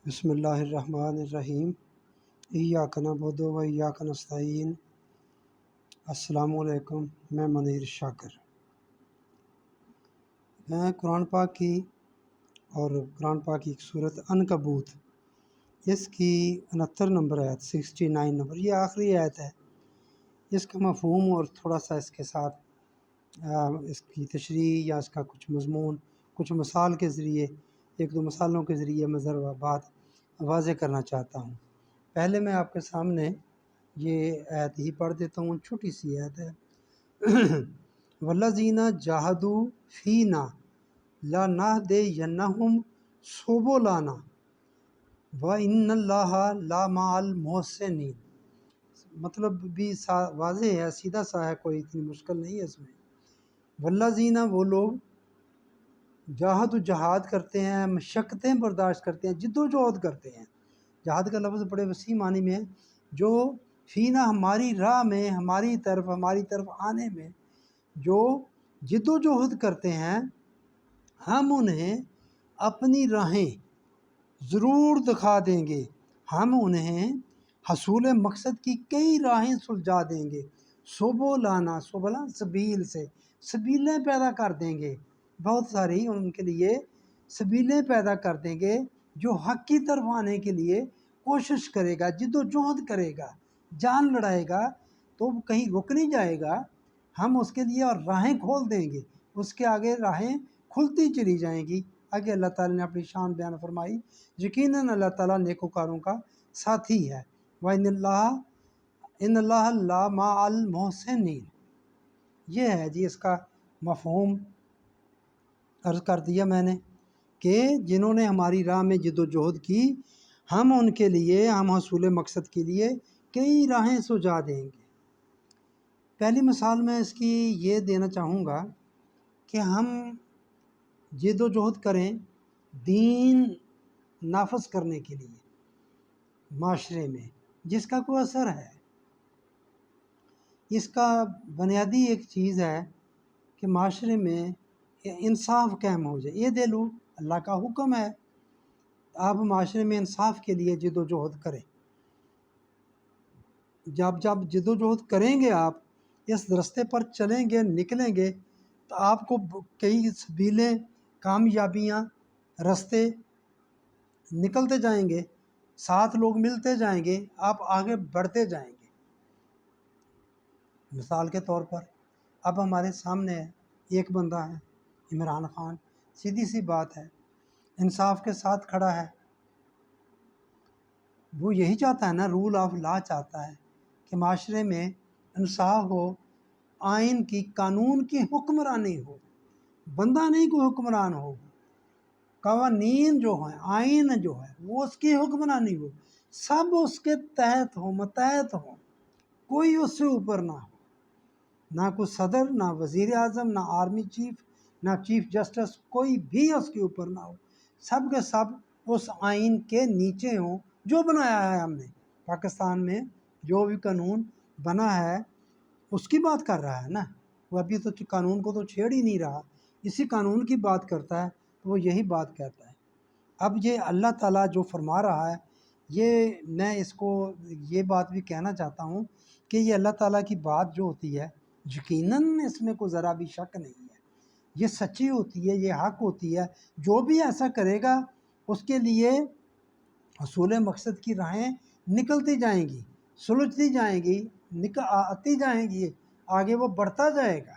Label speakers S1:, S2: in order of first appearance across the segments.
S1: بسم اللہ الرحمن الرحیم۔ ایاک نعبد و ایاک نستعین۔ السلام علیکم، میں منیر شاکر۔ میں قرآن پاک کی قرآن پاک کی ایک صورت عنکبوت، اس کی 69 نمبر آیت 69 نمبر، یہ آخری آیت ہے۔ اس کا مفہوم اور تھوڑا سا اس کے ساتھ اس کی تشریح یا اس کا کچھ مضمون کچھ مثال کے ذریعے، ایک دو مثالوں کے ذریعے میں ذرا بات واضح کرنا چاہتا ہوں۔ پہلے میں آپ کے سامنے یہ آیت ہی پڑھ دیتا ہوں، چھوٹی سی آیت ہے۔ والذین جاہدوا فینا لنہدینہم سبلنا وان اللہ لمع المحسنین۔ مطلب بھی واضح ہے، سیدھا سا ہے، کوئی اتنی مشکل نہیں ہے اس میں۔ والذین، وہ لوگ، جہاد کرتے ہیں، مشقتیں برداشت کرتے ہیں، جد و جہد کرتے ہیں۔ جہاد کا لفظ بڑے وسیع معنی میں ہے، جو فینا، ہماری راہ میں، ہماری طرف آنے میں جو جد و جہد کرتے ہیں، ہم انہیں اپنی راہیں ضرور دکھا دیں گے۔ ہم انہیں حصول مقصد کی کئی راہیں سلجھا دیں گے۔ سبلانا، سبلا سبیل سے، سبیلیں پیدا کر دیں گے، بہت ساری ان کے لیے سبیلیں پیدا کر دیں گے۔ جو حق کی طرف آنے کے لیے کوشش کرے گا، جد و جہد کرے گا، جان لڑائے گا، تو وہ کہیں رک نہیں جائے گا، ہم اس کے لیے اور راہیں کھول دیں گے، اس کے آگے راہیں کھلتی چلی جائیں گی۔ آگے اللہ تعالیٰ نے اپنی شان بیان فرمائی، یقیناً اللہ تعالیٰ نیکوکاروں کا ساتھی ہے۔ ان اللہ لمع المحسنین، یہ ہے جی اس کا مفہوم عرض کر دیا میں نے، کہ جنہوں نے ہماری راہ میں جد و جہد کی، ہم ان کے لیے، ہم حصول مقصد کے لیے کئی راہیں سجا دیں گے۔ پہلی مثال میں اس کی یہ دینا چاہوں گا کہ ہم جد و جہد کریں دین نافذ کرنے کے لیے معاشرے میں، جس کا کوئی اثر ہے۔ اس کا بنیادی ایک چیز ہے کہ معاشرے میں انصاف قائم ہو جائے۔ یہ دے لو اللہ کا حکم ہے، آپ معاشرے میں انصاف کے لیے جد و جہد کریں۔ جب جد و جہد کریں گے، آپ اس رستے پر چلیں گے، نکلیں گے، تو آپ کو کئی سبیلیں، کامیابیاں، رستے نکلتے جائیں گے، ساتھ لوگ ملتے جائیں گے، آپ آگے بڑھتے جائیں گے۔ مثال کے طور پر اب ہمارے سامنے ایک بندہ ہے، عمران خان، سیدھی سی بات ہے، انصاف کے ساتھ کھڑا ہے۔ وہ یہی چاہتا ہے نا، رول آف لا چاہتا ہے کہ معاشرے میں انصاف ہو، آئین کی، قانون کی حکمرانی ہو، بندہ نہیں کوئی حکمران ہو، قوانین جو ہیں، آئین جو ہے وہ اس کی حکمرانی ہو، سب اس کے تحت ہوں، متحد ہوں، کوئی اس سے اوپر نہ ہو، نہ کوئی صدر، نہ وزیر اعظم، نہ آرمی چیف، نہ چیف جسٹس، کوئی بھی اس کے اوپر نہ ہو، سب کے سب اس آئین کے نیچے ہوں جو بنایا ہے ہم نے۔ پاکستان میں جو بھی قانون بنا ہے اس کی بات کر رہا ہے نا، وہ ابھی تو قانون کو تو چھیڑ ہی نہیں رہا، اسی قانون کی بات کرتا ہے، تو وہ یہی بات کہتا ہے۔ اب یہ اللہ تعالیٰ جو فرما رہا ہے، یہ میں اس کو یہ بات بھی کہنا چاہتا ہوں کہ یہ اللہ تعالیٰ کی بات جو ہوتی ہے، یقیناً اس میں کوئی ذرا بھی شک نہیں ہے، یہ سچی ہوتی ہے، یہ حق ہوتی ہے۔ جو بھی ایسا کرے گا اس کے لیے حصول مقصد کی راہیں نکلتی جائیں گی، سلجھتی جائیں گی، آتی جائیں گی، آگے وہ بڑھتا جائے گا۔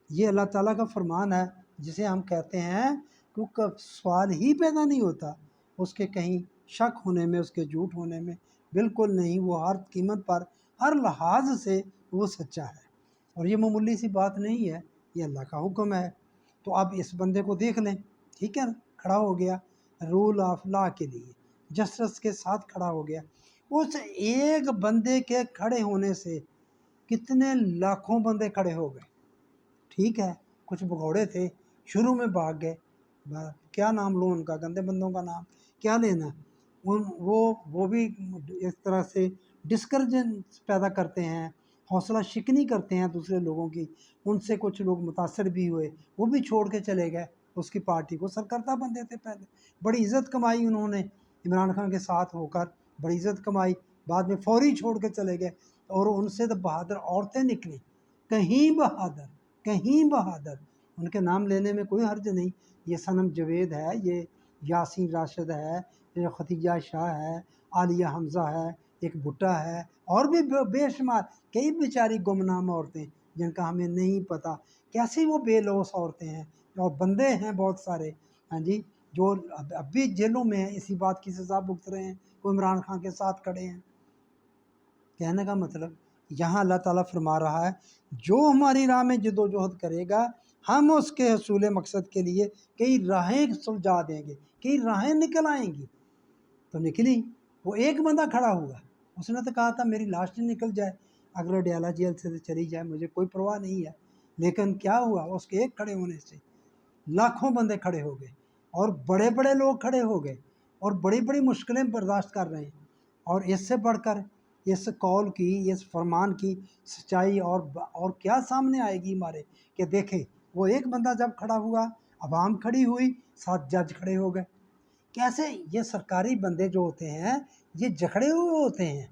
S1: یہ اللہ تعالیٰ کا فرمان ہے، جسے ہم کہتے ہیں کیونکہ سوال ہی پیدا نہیں ہوتا اس کے کہیں شک ہونے میں، اس کے جھوٹ ہونے میں، بالکل نہیں۔ وہ ہر قیمت پر، ہر لحاظ سے وہ سچا ہے، اور یہ معمولی سی بات نہیں ہے، یہ اللہ کا حکم ہے۔ تو اب اس بندے کو دیکھ لیں، ٹھیک ہے نا، کھڑا ہو گیا رول آف لا کے لیے، جسٹس کے ساتھ کھڑا ہو گیا۔ اس ایک بندے کے کھڑے ہونے سے کتنے لاکھوں بندے کھڑے ہو گئے۔ ٹھیک ہے، کچھ بھگوڑے تھے، شروع میں بھاگ گئے، کیا نام لوں ان کا، گندے بندوں کا نام کیا لینا، وہ بھی اس طرح سے ڈسکریجنس پیدا کرتے ہیں، حوصلہ شکنی کرتے ہیں دوسرے لوگوں کی۔ ان سے کچھ لوگ متاثر بھی ہوئے، وہ بھی چھوڑ کے چلے گئے اس کی پارٹی کو۔ سرکردہ بندے تھے، پہلے بڑی عزت کمائی انہوں نے، عمران خان کے ساتھ ہو کر بڑی عزت کمائی، بعد میں فوری چھوڑ کے چلے گئے، اور ان سے تو بہادر عورتیں نکلیں، کہیں بہادر، ان کے نام لینے میں کوئی حرج نہیں۔ یہ صنم جوید ہے، یہ یاسین راشد ہے، یہ ختیجہ شاہ ہے، عالیہ حمزہ ہے، ایک بھٹا ہے، اور بھی بے شمار کئی بیچاری گمنام عورتیں جن کا ہمیں نہیں پتہ، کیسی وہ بے لوث عورتیں ہیں، اور بندے ہیں بہت سارے، ہاں جی، جو اب بھی جیلوں میں ہیں، اسی بات کی سزا بھگت رہے ہیں، وہ عمران خان کے ساتھ کھڑے ہیں۔ کہنے کا مطلب یہاں اللہ تعالیٰ فرما رہا ہے، جو ہماری راہ میں جد و جہد کرے گا، ہم اس کے حصول مقصد کے لیے کئی راہیں سلجھا دیں گے، کئی راہیں نکل آئیں گی۔ تو نکلی، وہ ایک بندہ کھڑا ہوا، اس نے تو کہا تھا میری لاش نکل جائے، اگر ڈیالہ جیل سے چلی جائے، مجھے کوئی پرواہ نہیں ہے، لیکن کیا ہوا، اس کے ایک کھڑے ہونے سے لاکھوں بندے کھڑے ہو گئے، اور بڑے بڑے لوگ کھڑے ہو گئے، اور بڑی بڑی مشکلیں برداشت کر رہے ہیں، اور اس سے بڑھ کر اس قول کی، اس فرمان کی سچائی اور کیا سامنے آئے گی ہمارے، کہ دیکھیں وہ ایک بندہ جب کھڑا ہوا، عوام کھڑی ہوئی، 7 جج کھڑے ہو گئے۔ کیسے یہ سرکاری بندے جو ہوتے ہیں یہ جکڑے ہوئے ہوتے ہیں،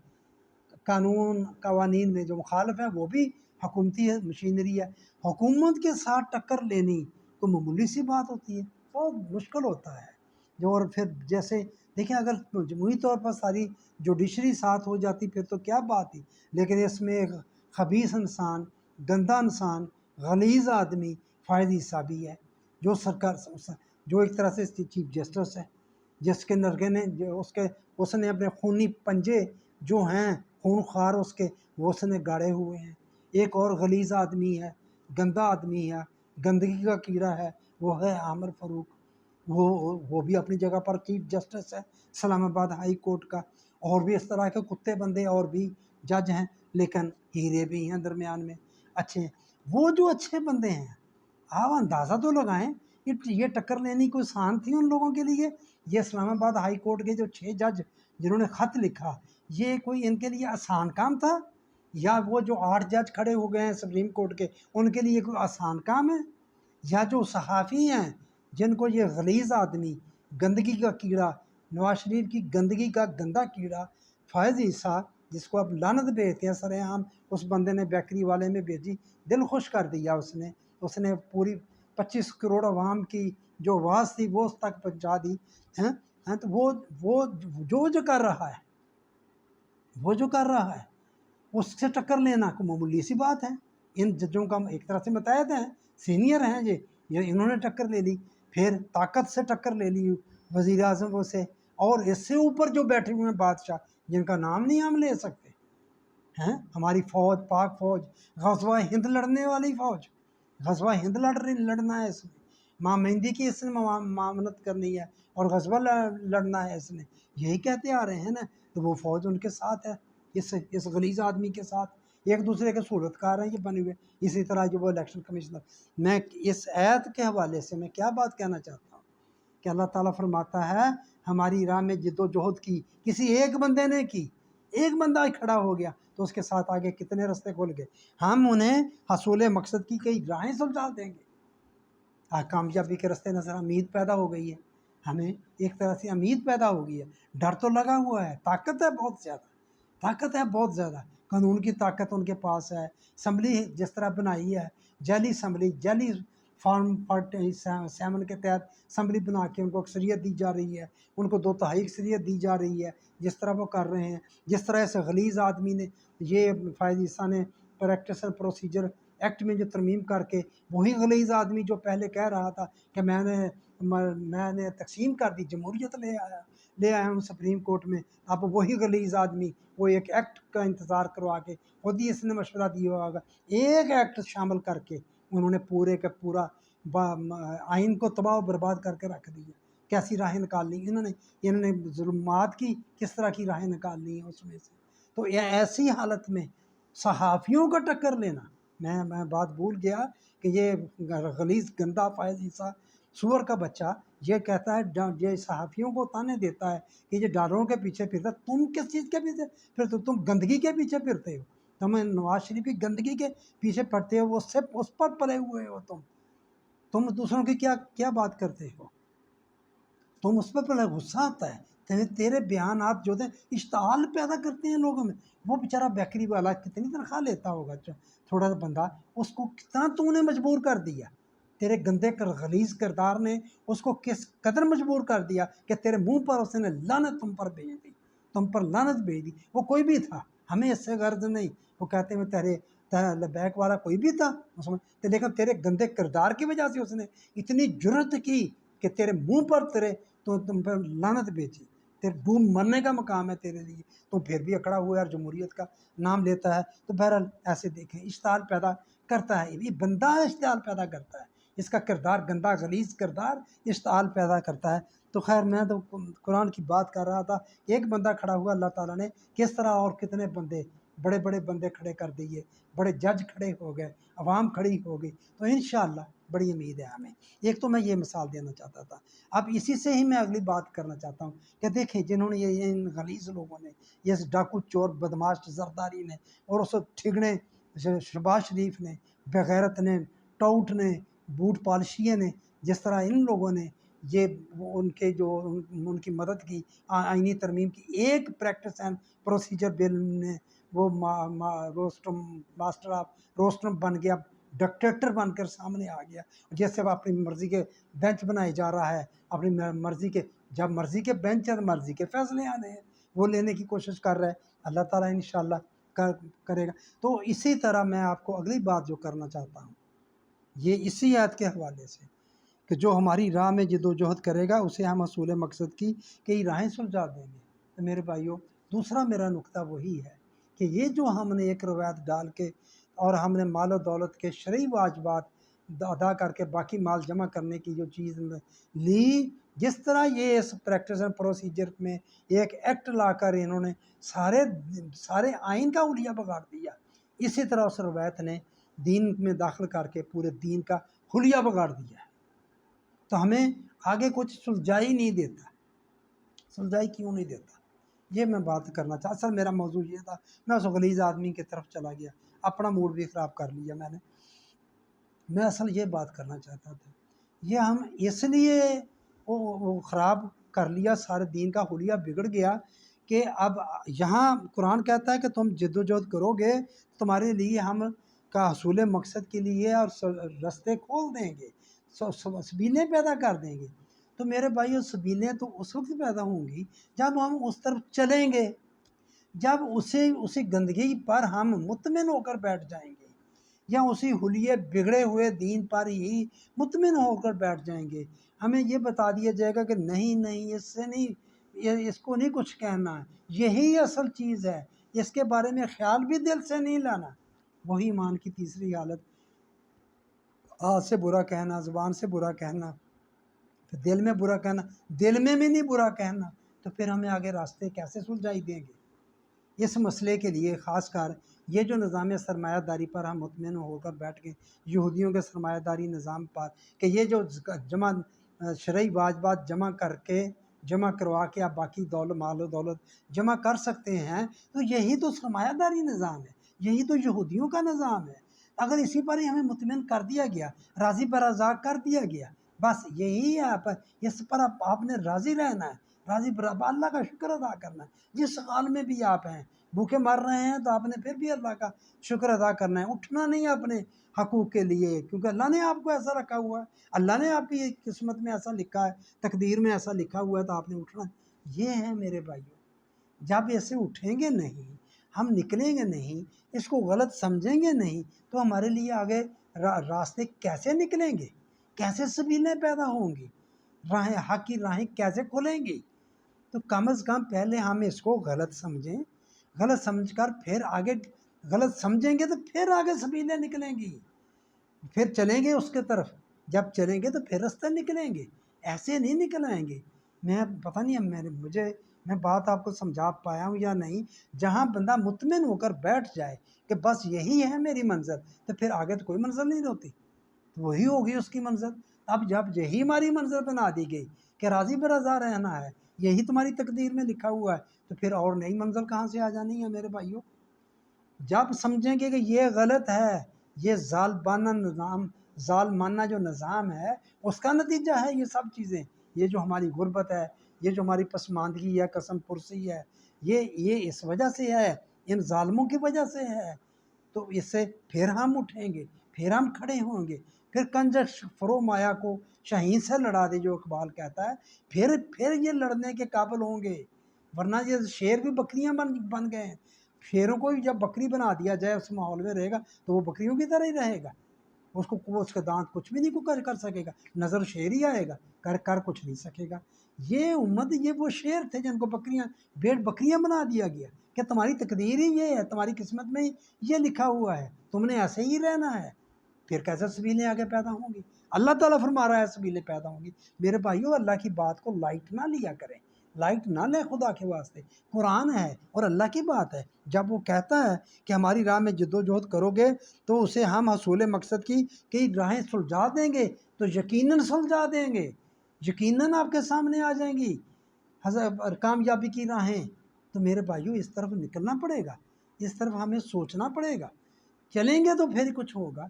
S1: قوانین میں جو مخالف ہیں وہ بھی حکومتی مشینری ہے، حکومت کے ساتھ ٹکر لینی کوئی معمولی سی بات ہوتی ہے، بہت مشکل ہوتا ہے۔ جو اور پھر جیسے دیکھیں، اگر جمہوری طور پر ساری جوڈیشری ساتھ ہو جاتی پھر تو کیا بات تھی، لیکن اس میں ایک خبیث انسان، گندا انسان، غلیظ آدمی فائز عیسیٰ بھی ہے، جو جو ایک طرح سے چیف جسٹس ہے، جس کے نرگے نے اس نے اپنے خونی پنجے جو ہیں خون خوار اس کے، وہ اس نے گاڑے ہوئے ہیں۔ ایک اور غلیظ آدمی ہے، گندا آدمی ہے، گندگی کا کیڑا ہے، وہ ہے عامر فاروق، وہ بھی اپنی جگہ پر چیف جسٹس ہے اسلام آباد ہائی کورٹ کا، اور بھی اس طرح کے کتے بندے اور بھی جج ہیں، لیکن ہیرے بھی ہیں درمیان میں اچھے ہیں۔ وہ جو اچھے بندے ہیں، آپ اندازہ تو لگائیں، یہ ٹکر لینی کوئی آسان تھی ان لوگوں کے لیے؟ یہ اسلام آباد ہائی کورٹ کے جو 6 جج جنہوں نے خط لکھا، یہ کوئی ان کے لیے آسان کام تھا؟ یا وہ جو 8 جج کھڑے ہو گئے ہیں سپریم کورٹ کے، ان کے لیے کوئی آسان کام ہے؟ یا جو صحافی ہیں جن کو یہ غلیظ آدمی، گندگی کا کیڑا، نواز شریف کی گندگی کا گندا کیڑا فائز عیسیٰ، جس کو اب لعنت بھیجتے ہیں سر عام، اس بندے نے بیکری والے میں بھیجی، دل خوش کر دیا اس نے پوری 25 کروڑ عوام کی جو آواز تھی وہ اس تک پہنچا دی ہیں تو وہ جو کر رہا ہے، اس سے ٹکر لینا کوئی معمولی سی بات ہے۔ ان ججوں کا ایک طرح سے متحد ہیں، سینئر ہیں، یہ انہوں نے ٹکر لے لی، پھر طاقت سے ٹکر لے لی وزیر اعظم سے، اور اس سے اوپر جو بیٹھے ہوئے ہیں بادشاہ جن کا نام نہیں ہم لے سکتے ہیں، ہماری فوج، پاک فوج، غزوہ ہند لڑنے والی فوج، غزوہ ہند لڑنا ہے اس نے، ماں مہندی کی اس نے معاونت کرنی ہے، اور غزوہ لڑنا ہے اس نے، یہی کہتے آ رہے ہیں نا، تو وہ فوج ان کے ساتھ ہے، اس غلیظ آدمی کے ساتھ، ایک دوسرے کے صورت کار ہیں یہ بنے ہوئے۔ اسی طرح جو وہ الیکشن کمیشنر، میں اس آیت کے حوالے سے میں کیا بات کہنا چاہتا ہوں کہ اللہ تعالیٰ فرماتا ہے ہماری راہ میں جد و جہد کی کسی ایک بندے نے کی، ایک بندہ کھڑا ہو گیا تو اس کے ساتھ آگے کتنے رستے کھل گئے، ہم انہیں حصول مقصد کی کئی راہیں سلجھا دیں گے۔ کامیابی کے راستے نظر امید پیدا ہو گئی ہے، ہمیں ایک طرح سے امید پیدا ہو گئی ہے، ڈر تو لگا ہوا ہے، طاقت ہے بہت زیادہ، قانون کی طاقت ان کے پاس ہے، اسمبلی جس طرح بنائی ہے، جعلی اسمبلی، جعلی فارم 47 کے تحت اسمبلی بنا کے ان کو اکثریت دی جا رہی ہے، ان کو 2/3 اکثریت دی جا رہی ہے، جس طرح وہ کر رہے ہیں، جس طرح اس غلیظ آدمی نے، یہ فائز عیسیٰ نے پریکٹس اینڈ پروسیجر ایکٹ میں جو ترمیم کر کے، وہی غلیظ آدمی جو پہلے کہہ رہا تھا کہ میں نے تقسیم کر دی، جمہوریت لے آیا ہوں سپریم کورٹ میں، اب وہی غلیظ آدمی وہ ایک ایکٹ کا انتظار کروا کے، خود ہی اس نے مشورہ دیا ہوگا، ایک ایکٹ شامل کر کے انہوں نے پورے کا پورا آئین کو تباہ و برباد کر کے رکھ دیا۔ کیسی راہیں نکالنی انہوں نے ظلمات کی کس طرح کی راہیں نکالنی ہیں اس میں سے۔ تو ایسی حالت میں صحافیوں کا ٹکر لینا، میں بات بھول گیا کہ یہ غلیظ گندا فائز عیسیٰ سور کا بچہ یہ کہتا ہے، یہ صحافیوں کو تانے دیتا ہے کہ یہ ڈالروں کے پیچھے پھرتا ہے، تم کس چیز کے پیچھے پھرتے ہو؟ تم گندگی کے پیچھے پھرتے ہو، تم نواز شریف کی گندگی کے پیچھے پڑتے ہو، اس پر پلے ہوئے ہو، تم دوسروں کی کیا بات کرتے ہو، تم اس پر پلے، غصہ آتا ہے، تیرے بیانات جو تھے اشتعال پیدا کرتے ہیں لوگوں میں. وہ بیچارہ بیکری والا کتنی تنخواہ لیتا ہوگا تھوڑا سا بندہ, اس کو کتنا تو نے مجبور کر دیا, تیرے گندے غلیظ کردار نے اس کو کس قدر مجبور کر دیا کہ تیرے منہ پر اس نے لعنت تم پر بھیج دی, تم پر لعنت بھیج دی. وہ کوئی بھی تھا, ہمیں اس سے غرض نہیں. وہ کہتے ہیں تیرے لبیک والا کوئی بھی تھا, لیکن تیرے گندے کردار کی وجہ سے اس نے اتنی جرت کی کہ تیرے منہ پر تم پر لعنت بھیجی. تیرے ڈوب مرنے کا مقام ہے تیرے لیے, تو پھر بھی اکڑا ہوا ہے اور جمہوریت کا نام لیتا ہے. تو بہرحال ایسے دیکھیں اشتعال پیدا کرتا ہے, یہ بندہ اشتعال پیدا کرتا ہے, اس کا کردار گندا غلیظ کردار اشتعال پیدا کرتا ہے. تو خیر میں تو قرآن کی بات کر رہا تھا, ایک بندہ کھڑا ہوا, اللہ تعالیٰ نے کس طرح اور کتنے بندے بڑے بڑے بندے کھڑے کر دیے, بڑے جج کھڑے ہو گئے, عوام کھڑی ہو گئی. تو انشاءاللہ بڑی امید ہے ہمیں. ایک تو میں یہ مثال دینا چاہتا تھا. اب اسی سے ہی میں اگلی بات کرنا چاہتا ہوں کہ دیکھیں جنہوں نے یہ ان غلیظ لوگوں نے, یہ ڈاکو چور بدماش زرداری نے, اور اس ٹھگنے شہباز شریف نے, بغیرت نے, ٹاؤٹ نے, بوٹ پالشیے نے, جس طرح ان لوگوں نے یہ ان کے جو ان کی مدد کی آئینی ترمیم کی ایک پریکٹس اینڈ پروسیجر بل نے, وہ روسٹم ماسٹر آف روسٹم بن گیا, ڈکٹیٹر بن کر سامنے آ گیا. جیسے وہ اپنی مرضی کے بینچ بنائے جا رہا ہے, اپنی مرضی کے, جب مرضی کے بینچ ہے تو مرضی کے فیصلے آنے ہیں, وہ لینے کی کوشش کر رہا ہے. اللہ تعالیٰ انشاءاللہ کرے گا. تو اسی طرح میں آپ کو اگلی بات جو کرنا چاہتا ہوں یہ اسی آیت کے حوالے سے کہ جو ہماری راہ میں جد و جہد کرے گا اسے ہم حصول مقصد کی کئی راہیں سلجھا دیں گے. تو میرے بھائیوں, دوسرا میرا نقطہ وہی ہے کہ یہ جو ہم نے ایک روایت ڈال کے اور ہم نے مال و دولت کے شرعی واجبات ادا کر کے باقی مال جمع کرنے کی جو چیز لی, جس طرح یہ اس پریکٹس اینڈ پروسیجر میں ایک ایکٹ لا کر انہوں نے سارے آئین کا حلیہ بگاڑ دیا, اسی طرح اس روایت نے دین میں داخل کر کے پورے دین کا حلیہ بگاڑ دیا ہے. تو ہمیں آگے کچھ سلجھائی نہیں دیتا. سلجھائی کیوں نہیں دیتا, یہ میں بات کرنا چاہتا. اصل میرا موضوع یہ تھا, میں اس غلیظ آدمی کی طرف چلا گیا, اپنا موڈ بھی خراب کر لیا میں اصل یہ بات کرنا چاہتا تھا. یہ ہم اس لیے وہ خراب کر لیا, سارے دین کا حلیہ بگڑ گیا کہ اب یہاں قرآن کہتا ہے کہ تم جد و جہد کرو گے, تمہارے لیے ہم کا حصول مقصد کے لیے اور رستے کھول دیں گے, سبیلیں پیدا کر دیں گے. تو میرے بھائیو, سبیلیں تو اس وقت پیدا ہوں گی جب ہم اس طرف چلیں گے, جب اسی گندگی پر ہم مطمئن ہو کر بیٹھ جائیں گے, یا اسی حلیے بگڑے ہوئے دین پر ہی مطمئن ہو کر بیٹھ جائیں گے. ہمیں یہ بتا دیا جائے گا کہ نہیں اس سے نہیں, اس کو نہیں کچھ کہنا ہے, یہی اصل چیز ہے, اس کے بارے میں خیال بھی دل سے نہیں لانا. وہی ایمان کی تیسری حالت, ہاتھ سے برا کہنا, زبان سے برا کہنا, دل میں برا کہنا, دل میں بھی نہیں برا کہنا. تو پھر ہمیں آگے راستے کیسے سلجھائی دیں گے؟ اس مسئلے کے لیے خاص کر یہ جو نظام سرمایہ داری پر ہم مطمئن ہو کر بیٹھ گئے, یہودیوں کے سرمایہ داری نظام پر, کہ یہ جو شرعی واجبات جمع کروا کے آپ باقی مال و دولت جمع کر سکتے ہیں, تو یہی تو سرمایہ داری نظام ہے, یہی تو یہودیوں کا نظام ہے. اگر اسی پر ہی ہمیں مطمئن کر دیا گیا, راضی برضا کر دیا گیا, بس یہی ہے, اس پر آپ نے راضی رہنا ہے, راضی برابر اللہ کا شکر ادا کرنا ہے. جس حال میں بھی آپ ہیں, بھوکے مر رہے ہیں تو آپ نے پھر بھی اللہ کا شکر ادا کرنا ہے. اٹھنا نہیں اپنے حقوق کے لیے, کیونکہ اللہ نے آپ کو ایسا رکھا ہوا ہے, اللہ نے آپ کی قسمت میں ایسا لکھا ہے, تقدیر میں ایسا لکھا ہوا ہے, تو آپ نے اٹھنا ہے. یہ ہے میرے بھائیوں, جب ایسے اٹھیں گے نہیں, ہم نکلیں گے نہیں, اس کو غلط سمجھیں گے نہیں, تو ہمارے لیے آگے راستے کیسے نکلیں گے, کیسے سبیلیں پیدا ہوں گی, راہیں حق کی راہیں کیسے کھلیں گی؟ تو کم از کم پہلے ہم اس کو غلط سمجھیں, غلط سمجھ کر پھر آگے غلط سمجھیں گے تو پھر آگے سبیلیں نکلیں گی, پھر چلیں گے اس کے طرف, جب چلیں گے تو پھر راستے نکلیں گے, ایسے نہیں نکل آئیں گے. میں پتہ نہیں میں بات آپ کو سمجھا پایا ہوں یا نہیں. جہاں بندہ مطمئن ہو کر بیٹھ جائے کہ بس یہی ہے میری منزل, تو پھر آگے تو کوئی منزل نہیں ہوتی, تو وہی ہوگی اس کی منزل. اب جب یہی ہماری منزل بنا دی گئی کہ راضی برضا رہنا ہے, یہی تمہاری تقدیر میں لکھا ہوا ہے, تو پھر اور نئی منزل کہاں سے آ جانی ہے میرے بھائیوں؟ جب سمجھیں گے کہ یہ غلط ہے, یہ ظالمانہ جو نظام ہے اس کا نتیجہ ہے یہ سب چیزیں, یہ جو ہماری غربت ہے, یہ جو ہماری پسماندگی ہے، قسم پرسی ہے، یہ اس وجہ سے ہے، ان ظالموں کی وجہ سے ہے۔ تو اس سے پھر ہم اٹھیں گے، پھر ہم کھڑے ہوں گے، پھر کنجر فرو مایا کو شاہین سے لڑا دے، جو اقبال کہتا ہے، پھر یہ لڑنے کے قابل ہوں گے۔ ورنہ یہ شیر بھی بکریاں بن گئے ہیں۔ شیروں کو بھی جب بکری بنا دیا جائے، اس ماحول میں رہے گا تو وہ بکریوں کی طرح ہی رہے گا، اس کے دانت کچھ بھی نہیں کر سکے گا، نظر شیر ہی آئے گا، کر کچھ نہیں سکے گا۔ یہ امت، یہ وہ شیر تھے جن کو بکریاں بنا دیا گیا کہ تمہاری تقدیر ہی یہ ہے، تمہاری قسمت میں یہ لکھا ہوا ہے، تم نے ایسے ہی رہنا ہے۔ پھر کیسے سبیلیں آگے پیدا ہوں گی؟ اللہ تعالیٰ فرما رہا ہے سبیلیں پیدا ہوں گی۔ میرے بھائیو، اللہ کی بات کو لائٹ نہ لیا کریں، لائٹ نہ لیں خدا کے واسطے۔ قرآن ہے اور اللہ کی بات ہے۔ جب وہ کہتا ہے کہ ہماری راہ میں جد و جہد کرو گے تو اسے ہم حصول مقصد کی کئی راہیں سلجھا دیں گے، تو یقیناً سلجھا دیں گے، یقیناً آپ کے سامنے آ جائیں گی کامیابی کی راہیں۔ تو میرے بھائیو، اس طرف نکلنا پڑے گا، اس طرف ہمیں سوچنا پڑے گا، چلیں گے تو پھر کچھ ہوگا۔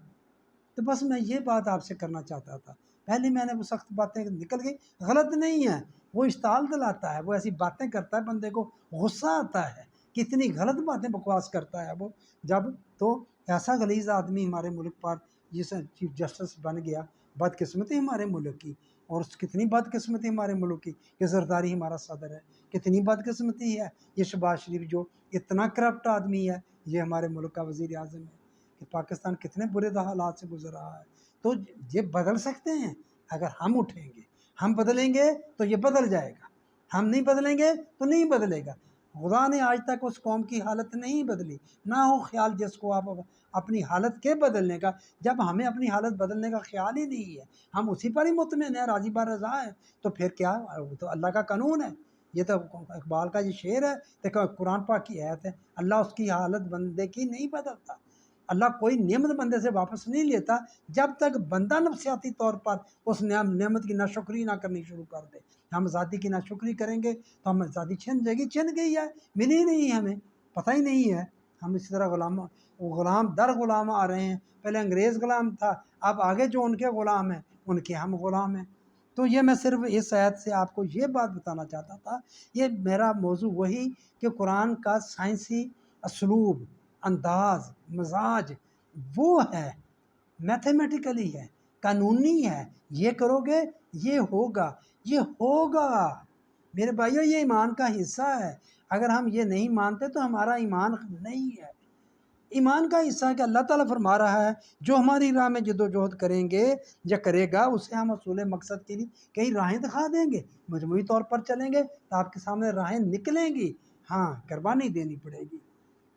S1: تو بس میں یہ بات آپ سے کرنا چاہتا تھا۔ پہلے میں نے وہ سخت باتیں نکل گئی، غلط نہیں ہے، وہ اشتعال دلاتا ہے، وہ ایسی باتیں کرتا ہے، بندے کو غصہ آتا ہے، کتنی غلط باتیں بکواس کرتا ہے وہ جب۔ تو ایسا غلیظ آدمی ہمارے ملک پر جس چیف جسٹس بن گیا، بدقسمتی ہمارے ملک کی، اور کتنی بدقسمتی ہمارے ملک کی کہ زرداری ہمارا صدر ہے، کتنی بدقسمتی ہے یہ شہباز شریف جو اتنا کرپٹ آدمی ہے، یہ ہمارے ملک کا وزیر اعظم ہے، کہ پاکستان کتنے برے حالات سے گزر رہا ہے۔ تو یہ بدل سکتے ہیں اگر ہم اٹھیں گے، ہم بدلیں گے تو یہ بدل جائے گا، ہم نہیں بدلیں گے تو نہیں بدلے گا۔ خدا نے آج تک اس قوم کی حالت نہیں بدلی، نہ ہو خیال جس کو آپ اپنی حالت کے بدلنے کا۔ جب ہمیں اپنی حالت بدلنے کا خیال ہی نہیں ہے، ہم اسی پر ہی مطمئن ہیں، راضی بر رضا ہے، تو پھر کیا؟ وہ تو اللہ کا قانون ہے۔ یہ تو اقبال کا یہ شعر ہے، دیکھو قرآن پاک کی آیت ہے، اللہ اس کی حالت بندے کی نہیں بدلتا۔ اللہ کوئی نعمت بندے سے واپس نہیں لیتا جب تک بندہ نفسیاتی طور پر اس نعمت کی ناشکری نہ کرنی شروع کر دے۔ ہم آزادی کی ناشکری کریں گے تو ہم آزادی چھن جائے گی، چھن گئی ہے، ملی نہیں، ہمیں پتہ ہی نہیں ہے۔ ہم اسی طرح غلام در غلام آ رہے ہیں، پہلے انگریز غلام تھا، اب آگے جو ان کے غلام ہیں ان کے ہم غلام ہیں۔ تو یہ میں صرف اس آیت سے آپ کو یہ بات بتانا چاہتا تھا۔ یہ میرا موضوع وہی کہ قرآن کا سائنسی اسلوب، انداز، مزاج وہ ہے، میتھمیٹیکلی ہے، قانونی ہے، یہ کرو گے یہ ہوگا، یہ ہوگا۔ میرے بھائیو، یہ ایمان کا حصہ ہے، اگر ہم یہ نہیں مانتے تو ہمارا ایمان نہیں ہے۔ ایمان کا حصہ ہے کہ اللہ تعالیٰ فرما رہا ہے جو ہماری راہ میں جد و جہد کریں گے یا کرے گا، اسے ہم حصول مقصد کے لیے کئی راہیں دکھا دیں گے، مجموعی طور پر چلیں گے تو آپ کے سامنے راہیں نکلیں گی۔ ہاں، قربانی دینی پڑے گی،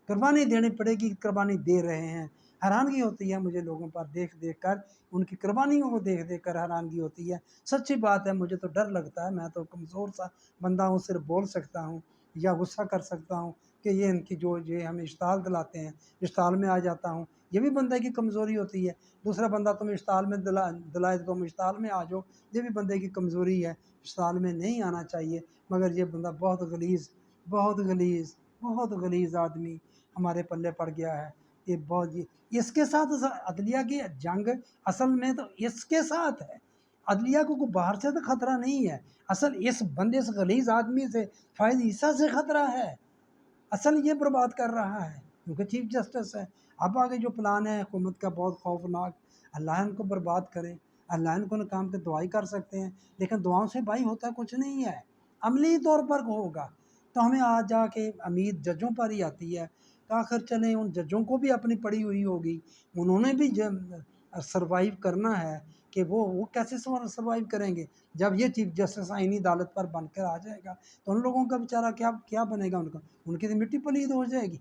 S1: قربانی دینی پڑے گی، قربانی دے رہے ہیں۔ حیرانگی ہوتی ہے مجھے لوگوں پر دیکھ کر، ان کی قربانیوں کو دیکھ کر حیرانگی ہوتی ہے۔ سچی بات ہے، مجھے تو ڈر لگتا ہے، میں تو کمزور سا بندہ ہوں، صرف بول سکتا ہوں یا غصہ کر سکتا ہوں کہ یہ ان کی جو یہ ہمیں اشتعال دلاتے ہیں، اشتعال میں آ جاتا ہوں۔ یہ بھی بندے کی کمزوری ہوتی ہے، دوسرا بندہ تم اشتعال میں دلائے تو تم اشتعال میں آ جاؤ، یہ بھی بندے کی کمزوری ہے، اشتعال میں نہیں آنا چاہیے۔ مگر یہ بندہ بہت غلیظ، بہت غلیظ، بہت غلیظ آدمی ہمارے پلے پڑ گیا ہے۔ یہ بہت اس کے ساتھ عدلیہ کی جنگ اصل میں تو اس کے ساتھ ہے، عدلیہ کو کوئی باہر سے تو خطرہ نہیں ہے، اصل اس بندے، اس غلیظ آدمی سے، فائز عیسیٰ سے خطرہ ہے، اصل یہ برباد کر رہا ہے، کیونکہ چیف جسٹس ہے۔ اب آگے جو پلان ہے حکومت کا بہت خوفناک، اللہ ان کو برباد کرے، اللہ ان کو ناکام کے دعائی کر سکتے ہیں، لیکن دعاؤں سے بھائی ہوتا کچھ نہیں ہے، عملی طور پر ہوگا۔ تو ہمیں آج جا کے امید ججوں پر ہی آتی ہے کہ آخر چلیں، ان ججوں کو بھی اپنی پڑی ہوئی ہوگی، انہوں نے بھی سروائیو کرنا ہے، کہ وہ کیسے سروائیو کریں گے جب یہ چیف جسٹس آئینی عدالت پر بن کر آ جائے گا، تو ان لوگوں کا بیچارہ کیا بنے گا، ان کی تو مٹی پلید ہو جائے گی،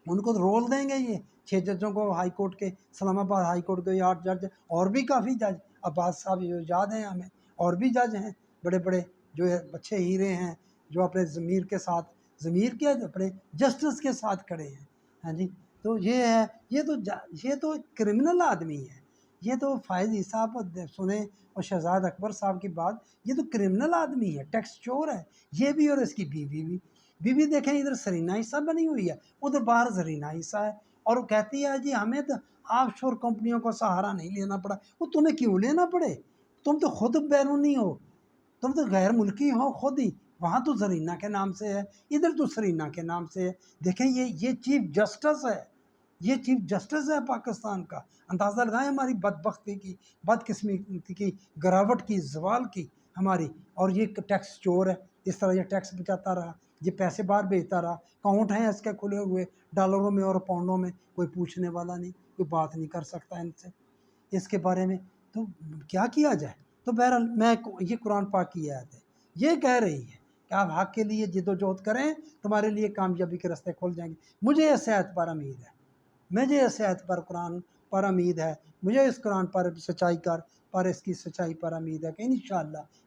S1: ان کو رول دیں گے یہ 6 ججوں کو، ہائی کورٹ کے، اسلام آباد ہائی کورٹ کے 8 جج، اور بھی کافی جج، عباس صاحب جو یاد ہیں ہمیں، اور بھی جج ہیں بڑے بڑے جو اچھے ہیرے ہیں، جو اپنے ضمیر کے ساتھ، ضمیر کے اپنے جسٹس کے ساتھ کھڑے ہیں۔ ہاں جی، تو یہ ہے، یہ تو کرمنل آدمی ہے، یہ تو فائز عیسیٰ پر سنیں اور شہزاد اکبر صاحب کی بات، یہ تو کرمنل آدمی ہے، ٹیکس چور ہے یہ بھی، اور اس کی بیوی دیکھیں، ادھر سرینا عیسیٰ بنی ہوئی ہے، ادھر باہر زرینہ عیسیٰ ہے، اور وہ کہتی ہے جی ہمیں تو آف شور کمپنیوں کو سہارا نہیں لینا پڑا۔ وہ تمہیں کیوں لینا پڑے؟ تم تو خود بیرونی ہو، تم تو غیر ملکی ہو خود ہی، وہاں تو زرینہ کے نام سے ہے، ادھر تو سرینہ کے نام سے ہے۔ دیکھیں یہ چیف جسٹس ہے، یہ چیف جسٹس ہے پاکستان کا۔ اندازہ لگائیں ہماری بدبختی کی، بدقسمتی کی، گراوٹ کی، زوال کی ہماری۔ اور یہ ٹیکس چور ہے، اس طرح یہ ٹیکس بچاتا رہا، یہ پیسے باہر بھیجتا رہا، اکاؤنٹ ہیں اس کے کھلے ہوئے ڈالروں میں اور پاؤنڈوں میں، کوئی پوچھنے والا نہیں، کوئی بات نہیں کر سکتا ان سے اس کے بارے میں۔ تو کیا کیا جائے؟ تو بہرحال یہ قرآن پاک کی آیت ہے، یہ کہہ رہی ہے کہ آپ حق کے لیے جد و جہد کریں، تمہارے لیے کامیابی کے راستے کھل جائیں گے۔ مجھے اس آیت پر امید ہے، مجھے اس آیت پر قرآن پر امید ہے، مجھے اس قرآن پر سچائی پر اس کی سچائی پر امید ہے کہ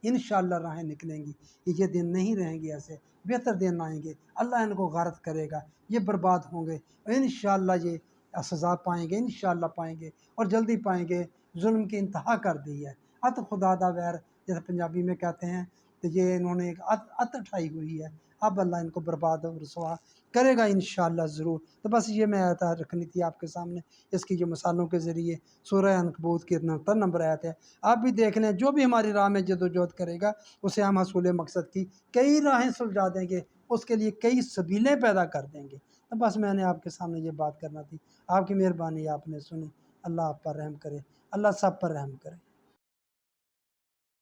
S1: انشاءاللہ راہیں نکلیں گی۔ یہ دن نہیں رہیں گے، ایسے بہتر دن آئیں گے، اللہ ان کو غارت کرے گا، یہ برباد ہوں گے، انشاءاللہ یہ سزا پائیں گے، انشاءاللہ پائیں گے، اور جلدی پائیں گے۔ ظلم کی انتہا کر دی ہے، ات خدا دا ویر جیسے پنجابی میں کہتے ہیں، تو یہ انہوں نے ایک ات اٹھائی ہوئی ہے، اب اللہ ان کو برباد و رسوا کرے گا انشاءاللہ ضرور۔ تو بس یہ میں آیت رکھنی تھی آپ کے سامنے، اس کی جو مثالوں کے ذریعے سورہ عنکبوت کی 69 نمبر آیت ہے، آپ بھی دیکھ لیں۔ جو بھی ہماری راہ میں جد و جہد کرے گا، اسے ہم حصول مقصد کی کئی راہیں سلجھا دیں گے، اس کے لیے کئی سبیلیں پیدا کر دیں گے۔ تو بس میں نے آپ کے سامنے یہ بات کرنا تھی، آپ کی مہربانی آپ نے سنی۔ اللہ آپ پر رحم کرے، اللہ سب پر رحم کرے۔